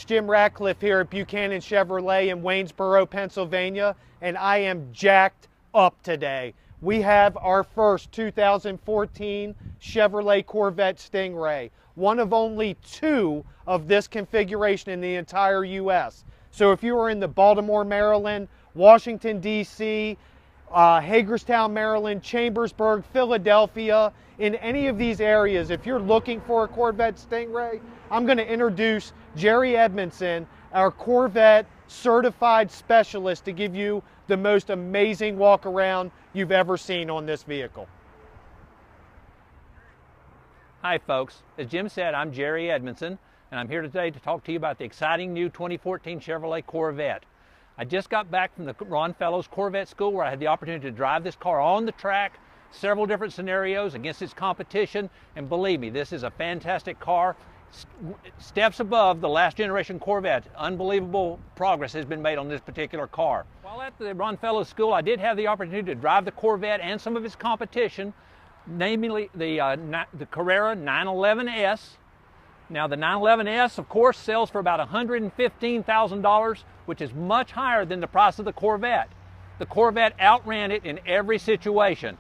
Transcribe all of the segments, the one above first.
It's Jim Ratcliffe here at Buchanan Chevrolet in Waynesboro, Pennsylvania, and I am jacked up today. We have our first 2014 Chevrolet Corvette Stingray, one of only two of this configuration in the entire U.S. So if you are in the Baltimore, Maryland, Washington, D.C., Hagerstown, Maryland, Chambersburg, Philadelphia, in any of these areas, if you're looking for a Corvette Stingray, I'm going to introduce Jerry Edmundson, our Corvette certified specialist, to give you the most amazing walk around you've ever seen on this vehicle. Hi folks, as Jim said, I'm Jerry Edmundson, and I'm here today to talk to you about the exciting new 2014 Chevrolet Corvette. I just got back from the Ron Fellows Corvette School, where I had the opportunity to drive this car on the track, several different scenarios against its competition, and believe me, this is a fantastic car. Steps above the last generation Corvette. Unbelievable progress has been made on this particular car. While at the Ron Fellows School, I did have the opportunity to drive the Corvette and some of its competition, namely the Carrera 911S. Now the 911S, of course, sells for about $115,000, which is much higher than the price of the Corvette. The Corvette outran it in every situation.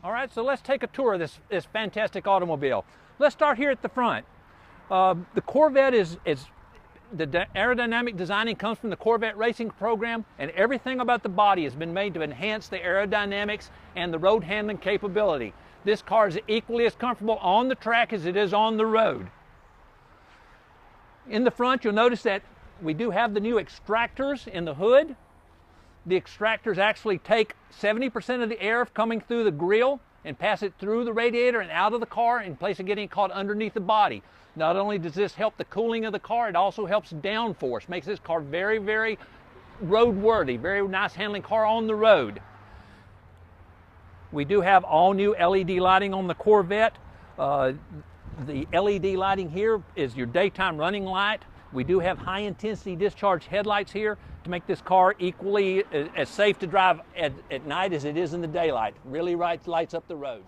All right, so let's take a tour of this fantastic automobile. Let's start here at the front. The Corvette the aerodynamic designing comes from the Corvette racing program, and everything about the body has been made to enhance the aerodynamics and the road handling capability. This car is equally as comfortable on the track as it is on the road. In the front, you'll notice that we do have the new extractors in the hood. The extractors actually take 70% of the air coming through the grille and pass it through the radiator and out of the car in place of getting caught underneath the body. Not only does this help the cooling of the car, it also helps downforce, makes this car very, very roadworthy, very nice handling car on the road. We do have all new LED lighting on the Corvette. The LED lighting here is your daytime running light. We do have high intensity discharge headlights here to make this car equally as safe to drive at night as it is in the daylight. Really lights up the road.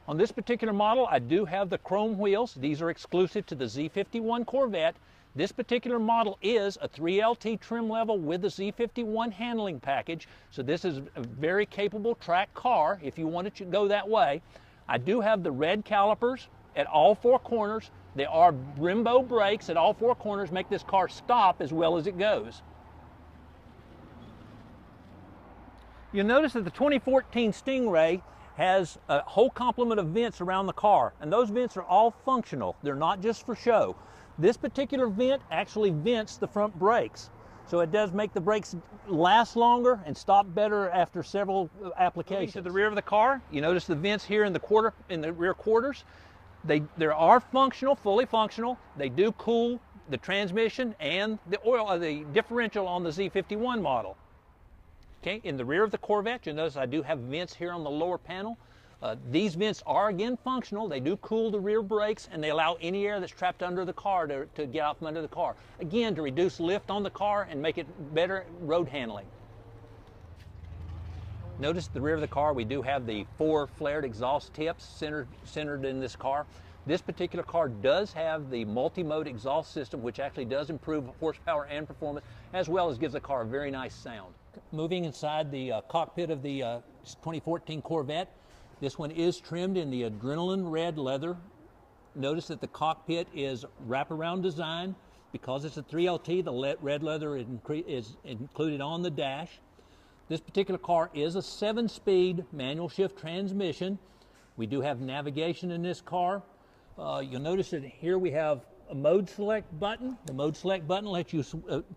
On this particular model, I do have the chrome wheels. These are exclusive to the Z51 Corvette. This particular model is a 3LT trim level with the Z51 handling package. So this is a very capable track car if you want it to go that way. I do have the red calipers at all four corners. There are Brembo brakes at all four corners, make this car stop as well as it goes. You'll notice that the 2014 Stingray has a whole complement of vents around the car, and those vents are all functional. They're not just for show. This particular vent actually vents the front brakes, so it does make the brakes last longer and stop better after several applications. To the rear of the car, you notice the vents here in the rear quarters. They are functional, fully functional. They do cool the transmission and the differential on the Z51 model. Okay, in the rear of the Corvette, you'll notice I do have vents here on the lower panel. These vents are again functional. They do cool the rear brakes, and they allow any air that's trapped under the car to get out from under the car. Again, to reduce lift on the car and make it better road handling. Notice the rear of the car, we do have the 4 flared exhaust tips centered in this car. This particular car does have the multi-mode exhaust system, which actually does improve horsepower and performance, as well as gives the car a very nice sound. Moving inside the cockpit of the 2014 Corvette, this one is trimmed in the adrenaline red leather. Notice that the cockpit is wraparound design. Because it's a 3LT, the red leather is included on the dash. This particular car is a 7-speed manual shift transmission. We do have navigation in this car. You'll notice that here we have a mode select button. The mode select button lets you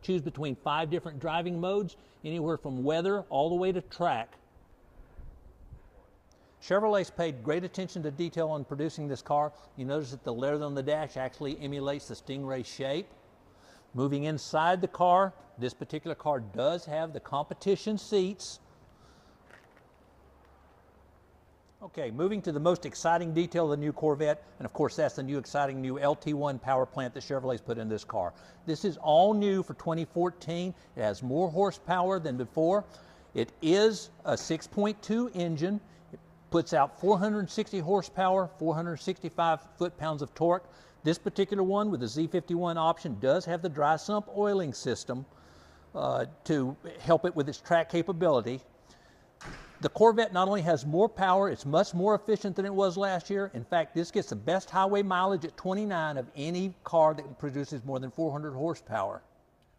choose between 5 different driving modes, anywhere from weather all the way to track. Chevrolet's paid great attention to detail on producing this car. You notice that the leather on the dash actually emulates the Stingray shape. Moving inside the car, this particular car does have the competition seats. Okay, moving to the most exciting detail of the new Corvette, and of course that's the new exciting new LT1 power plant that Chevrolet's put in this car. This is all new for 2014. It has more horsepower than before. It is a 6.2 engine. It puts out 460 horsepower, 465 foot-pounds of torque. This particular one with the Z51 option does have the dry sump oiling system to help it with its track capability. The Corvette not only has more power, it's much more efficient than it was last year. In fact, this gets the best highway mileage at 29 of any car that produces more than 400 horsepower.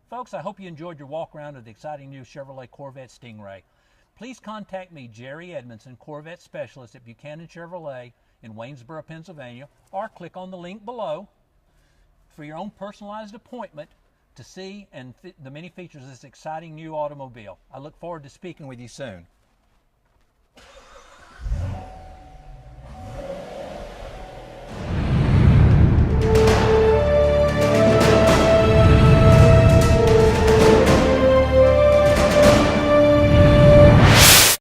Folks, I hope you enjoyed your walk around of the exciting new Chevrolet Corvette Stingray. Please contact me, Jerry Edmundson, Corvette Specialist at Buchanan Chevrolet in Waynesboro, Pennsylvania, or click on the link below for your own personalized appointment to see the many features of this exciting new automobile. I look forward to speaking with you soon.